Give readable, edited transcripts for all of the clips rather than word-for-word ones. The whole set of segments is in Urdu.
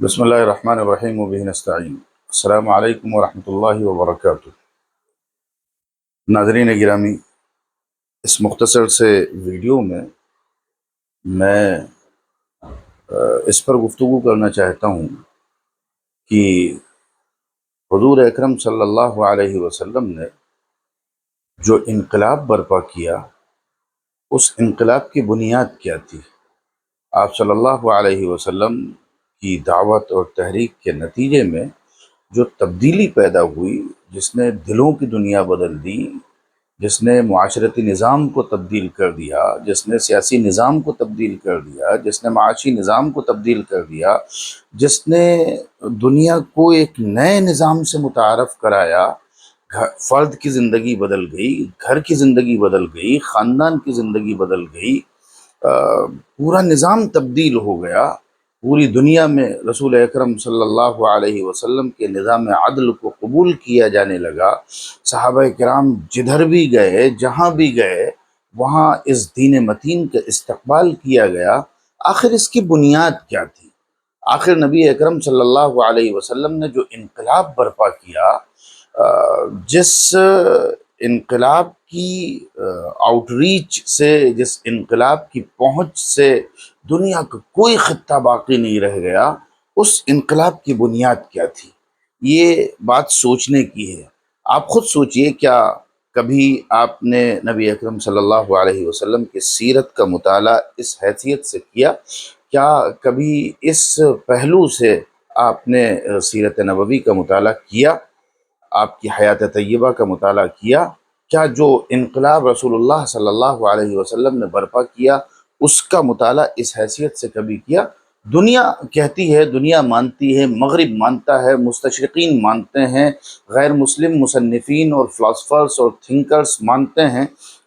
بسم اللہ الرحمن الرحیم وبہ نستعین۔ السلام علیکم ورحمۃ اللہ وبرکاتہ۔ ناظرین گرامی، اس مختصر سے ویڈیو میں اس پر گفتگو کرنا چاہتا ہوں کہ حضور اکرم صلی اللہ علیہ وسلم نے جو انقلاب برپا کیا، اس انقلاب کی بنیاد کیا تھی؟ آپ صلی اللہ علیہ وسلم کی دعوت اور تحریک کے نتیجے میں جو تبدیلی پیدا ہوئی، جس نے دلوں کی دنیا بدل دی، جس نے معاشرتی نظام کو تبدیل کر دیا، جس نے سیاسی نظام کو تبدیل کر دیا، جس نے معاشی نظام کو تبدیل کر دیا، جس نے دنیا کو ایک نئے نظام سے متعارف کرایا، فرد کی زندگی بدل گئی، گھر کی زندگی بدل گئی، خاندان کی زندگی بدل گئی، پورا نظام تبدیل ہو گیا۔ پوری دنیا میں رسول اکرم صلی اللہ علیہ وسلم کے نظام عدل کو قبول کیا جانے لگا۔ صحابہ کرام جدھر بھی گئے، جہاں بھی گئے، وہاں اس دین متین کا استقبال کیا گیا۔ آخر اس کی بنیاد کیا تھی؟ آخر نبی اکرم صلی اللہ علیہ وسلم نے جو انقلاب برپا کیا، جس انقلاب کی آؤٹ ریچ سے، جس انقلاب کی پہنچ سے دنیا کا کوئی خطہ باقی نہیں رہ گیا، اس انقلاب کی بنیاد کیا تھی؟ یہ بات سوچنے کی ہے۔ آپ خود سوچئے، کیا کبھی آپ نے نبی اکرم صلی اللہ علیہ وسلم کی سیرت کا مطالعہ اس حیثیت سے کیا؟ کیا کبھی اس پہلو سے آپ نے سیرت نبوی کا مطالعہ کیا؟ آپ کی حیات طیبہ کا مطالعہ کیا؟ کیا جو انقلاب رسول اللہ صلی اللہ علیہ وسلم نے برپا کیا، اس کا مطالعہ اس حیثیت سے کبھی کیا؟ دنیا کہتی ہے، دنیا مانتی ہے، مغرب مانتا ہے، مستشرقین مانتے ہیں، غیر مسلم مصنفین اور فلاسفرز اور تھنکرز مانتے ہیں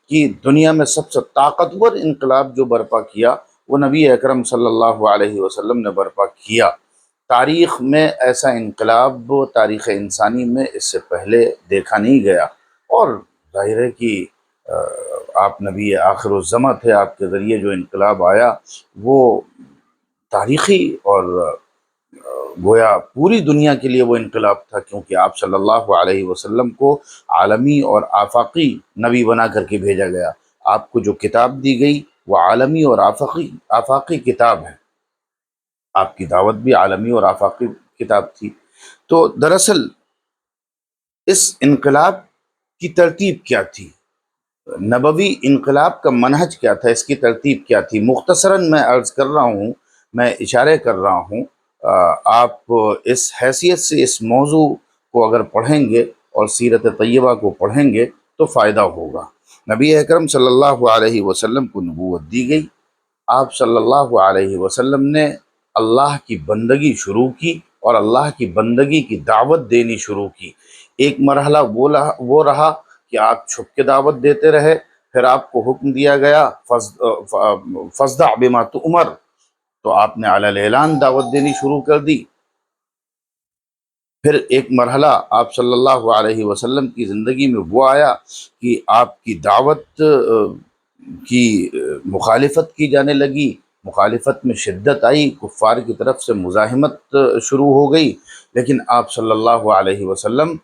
کہ دنیا میں سب سے طاقتور انقلاب جو برپا کیا، وہ نبی اکرم صلی اللہ علیہ وسلم نے برپا کیا۔ تاریخ میں ایسا انقلاب تاریخ انسانی میں اس سے پہلے دیکھا نہیں گیا، اور ظاہر ہے کہ آپ نبی آخر الزماں تھے، آپ کے ذریعے جو انقلاب آیا وہ تاریخی اور گویا پوری دنیا کے لیے وہ انقلاب تھا، کیونکہ آپ صلی اللہ علیہ وسلم کو عالمی اور آفاقی نبی بنا کر کے بھیجا گیا۔ آپ کو جو کتاب دی گئی وہ عالمی اور آفاقی کتاب ہے۔ آپ کی دعوت بھی عالمی اور آفاقی کتاب تھی۔ تو دراصل اس انقلاب کی ترتیب کیا تھی؟ نبوی انقلاب کا منہج کیا تھا؟ اس کی ترتیب کیا تھی؟ مختصراً میں عرض کر رہا ہوں، میں اشارے کر رہا ہوں۔ آپ اس حیثیت سے اس موضوع کو اگر پڑھیں گے اور سیرت طیبہ کو پڑھیں گے تو فائدہ ہوگا۔ نبی اکرم صلی اللہ علیہ وسلم کو نبوت دی گئی۔ آپ صلی اللہ علیہ وسلم نے اللہ کی بندگی شروع کی اور اللہ کی بندگی کی دعوت دینی شروع کی۔ ایک مرحلہ وہ رہا کہ آپ چھپ کے دعوت دیتے رہے، پھر آپ کو حکم دیا گیا فاصدع بما تؤمر، تو آپ نے علی الاعلان دعوت دینی شروع کر دی۔ پھر ایک مرحلہ آپ صلی اللہ علیہ وسلم کی زندگی میں وہ آیا کہ آپ کی دعوت کی مخالفت کی جانے لگی، مخالفت میں شدت آئی، کفار کی طرف سے مزاحمت شروع ہو گئی، لیکن آپ صلی اللہ علیہ وسلم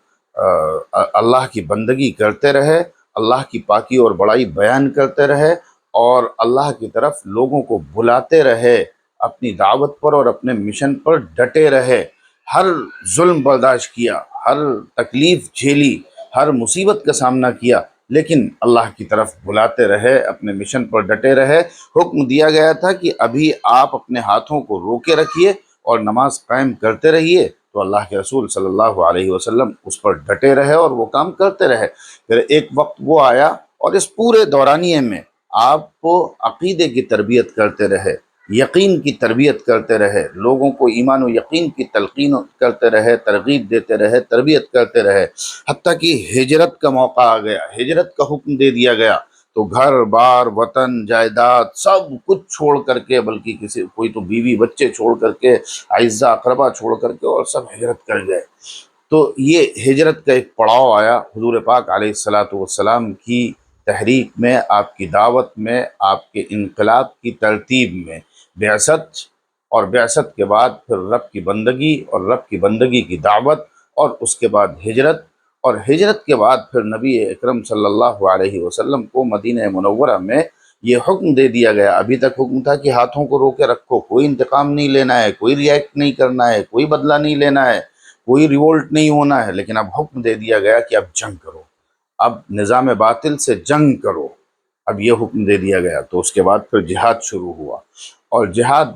اللہ کی بندگی کرتے رہے، اللہ کی پاکی اور بڑائی بیان کرتے رہے، اور اللہ کی طرف لوگوں کو بلاتے رہے، اپنی دعوت پر اور اپنے مشن پر ڈٹے رہے، ہر ظلم برداشت کیا، ہر تکلیف جھیلی، ہر مصیبت کا سامنا کیا، لیکن اللہ کی طرف بلاتے رہے، اپنے مشن پر ڈٹے رہے۔ حکم دیا گیا تھا کہ ابھی آپ اپنے ہاتھوں کو روکے رکھیے اور نماز قائم کرتے رہیے، تو اللہ کے رسول صلی اللہ علیہ وسلم اس پر ڈٹے رہے اور وہ کام کرتے رہے۔ پھر ایک وقت وہ آیا اور اس پورے دورانیے میں آپ کو عقیدے کی تربیت کرتے رہے، یقین کی تربیت کرتے رہے، لوگوں کو ایمان و یقین کی تلقین کرتے رہے، ترغیب دیتے رہے، تربیت کرتے رہے، حتیٰ کہ ہجرت کا موقع آ گیا، ہجرت کا حکم دے دیا گیا، تو گھر بار وطن جائیداد سب کچھ چھوڑ کر کے، بلکہ کوئی تو بیوی بچے چھوڑ کر کے، اعزا اقربا چھوڑ کر کے، اور سب ہجرت کر گئے۔ تو یہ ہجرت کا ایک پڑاؤ آیا حضور پاک علیہ الصلاۃ والسلام کی تحریک میں، آپ کی دعوت میں، آپ کے انقلاب کی ترتیب میں۔ بعثت اور بعثت کے بعد پھر رب کی بندگی اور رب کی بندگی کی دعوت، اور اس کے بعد ہجرت، اور ہجرت کے بعد پھر نبی اکرم صلی اللہ علیہ وسلم کو مدینہ منورہ میں یہ حکم دے دیا گیا۔ ابھی تک حکم تھا کہ ہاتھوں کو روکے رکھو، کوئی انتقام نہیں لینا ہے، کوئی ریئیکٹ نہیں کرنا ہے، کوئی بدلہ نہیں لینا ہے، کوئی ریولٹ نہیں ہونا ہے، لیکن اب حکم دے دیا گیا کہ اب جنگ کرو، اب نظام باطل سے جنگ کرو، اب یہ حکم دے دیا گیا۔ تو اس کے بعد پھر جہاد شروع ہوا، اور جہاد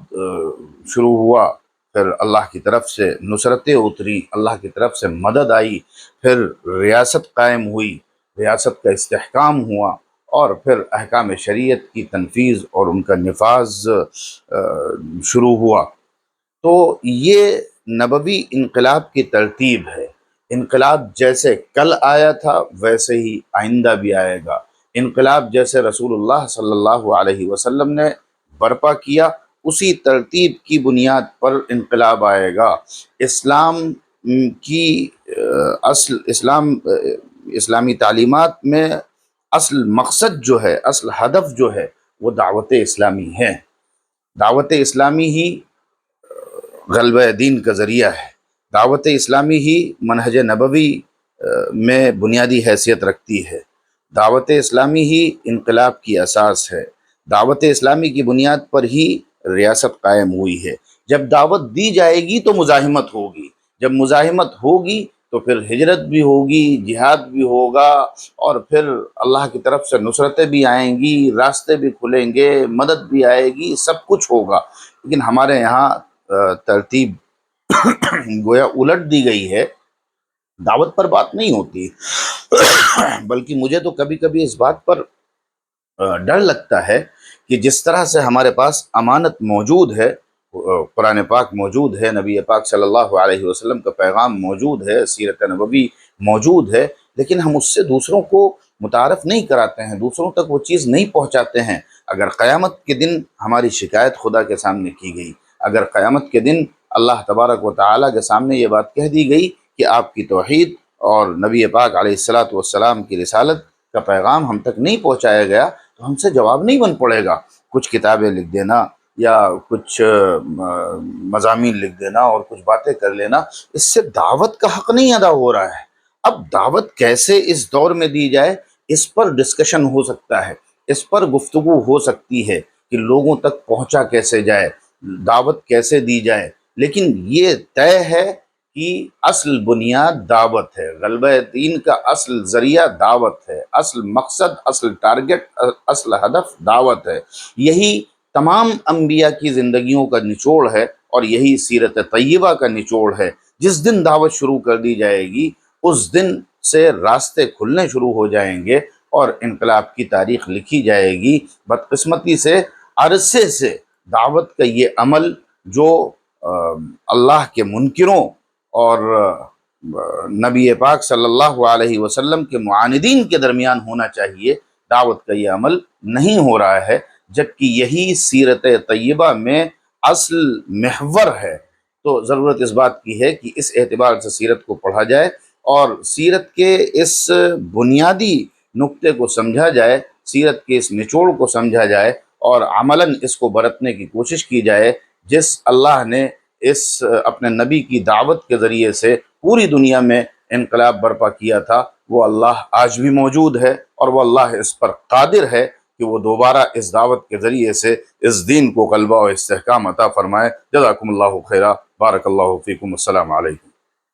شروع ہوا، پھر اللہ کی طرف سے نصرتیں اتری، اللہ کی طرف سے مدد آئی، پھر ریاست قائم ہوئی، ریاست کا استحکام ہوا، اور پھر احکام شریعت کی تنفیذ اور ان کا نفاذ شروع ہوا۔ تو یہ نبوی انقلاب کی ترتیب ہے۔ انقلاب جیسے کل آیا تھا ویسے ہی آئندہ بھی آئے گا۔ انقلاب جیسے رسول اللہ صلی اللہ علیہ وسلم نے برپا کیا، اسی ترتیب کی بنیاد پر انقلاب آئے گا۔ اسلام کی اسلامی تعلیمات میں اصل مقصد جو ہے، اصل ہدف جو ہے، وہ دعوت اسلامی ہے۔ دعوت اسلامی ہی غلبہ دین کا ذریعہ ہے۔ دعوت اسلامی ہی منہج نبوی میں بنیادی حیثیت رکھتی ہے۔ دعوت اسلامی ہی انقلاب کی اساس ہے۔ دعوت اسلامی کی بنیاد پر ہی ریاست قائم ہوئی ہے۔ جب دعوت دی جائے گی تو مزاحمت ہوگی، جب مزاحمت ہوگی تو پھر ہجرت بھی ہوگی، جہاد بھی ہوگا، اور پھر اللہ کی طرف سے نصرتیں بھی آئیں گی، راستے بھی کھلیں گے، مدد بھی آئے گی، سب کچھ ہوگا۔ لیکن ہمارے یہاں ترتیب گویا الٹ دی گئی ہے۔ دعوت پر بات نہیں ہوتی، بلکہ مجھے تو کبھی کبھی اس بات پر ڈر لگتا ہے کہ جس طرح سے ہمارے پاس امانت موجود ہے، قرآن پاک موجود ہے، نبی پاک صلی اللہ علیہ وسلم کا پیغام موجود ہے، سیرت نبوی موجود ہے، لیکن ہم اس سے دوسروں کو متعارف نہیں کراتے ہیں، دوسروں تک وہ چیز نہیں پہنچاتے ہیں۔ اگر قیامت کے دن ہماری شکایت خدا کے سامنے کی گئی، اگر قیامت کے دن اللہ تبارک و تعالیٰ کے سامنے یہ بات کہہ دی گئی کہ آپ کی توحید اور نبی پاک علیہ الصلاۃ والسلام کی رسالت کا پیغام ہم تک نہیں پہنچایا گیا، تو ہم سے جواب نہیں بن پڑے گا۔ کچھ کتابیں لکھ دینا یا کچھ مضامین لکھ دینا اور کچھ باتیں کر لینا، اس سے دعوت کا حق نہیں ادا ہو رہا ہے۔ اب دعوت کیسے اس دور میں دی جائے، اس پر ڈسکشن ہو سکتا ہے، اس پر گفتگو ہو سکتی ہے کہ لوگوں تک پہنچا کیسے جائے، دعوت کیسے دی جائے، لیکن یہ طے ہے کہ اصل بنیاد دعوت ہے۔ غلبہ دین کا اصل ذریعہ دعوت ہے، اصل مقصد، اصل ٹارگٹ، اصل ہدف دعوت ہے۔ یہی تمام انبیاء کی زندگیوں کا نچوڑ ہے، اور یہی سیرت طیبہ کا نچوڑ ہے۔ جس دن دعوت شروع کر دی جائے گی، اس دن سے راستے کھلنے شروع ہو جائیں گے، اور انقلاب کی تاریخ لکھی جائے گی۔ بدقسمتی سے عرصے سے دعوت کا یہ عمل جو اللہ کے منکروں اور نبی پاک صلی اللہ علیہ وسلم کے معاندین کے درمیان ہونا چاہیے، دعوت کا یہ عمل نہیں ہو رہا ہے، جبکہ یہی سیرت طیبہ میں اصل محور ہے۔ تو ضرورت اس بات کی ہے کہ اس اعتبار سے سیرت کو پڑھا جائے، اور سیرت کے اس بنیادی نقطے کو سمجھا جائے، سیرت کے اس نچوڑ کو سمجھا جائے، اور عملاً اس کو برتنے کی کوشش کی جائے، جس اللہ نے اس اپنے نبی کی دعوت کے ذریعے سے پوری دنیا میں انقلاب برپا کیا تھا، وہ اللہ آج بھی موجود ہے، اور وہ اللہ اس پر قادر ہے کہ وہ دوبارہ اس دعوت کے ذریعے سے اس دین کو غلبہ و استحکام عطا فرمائے۔ جزاکم اللہ خیرہ، بارک اللہ فیکم، السلام علیکم۔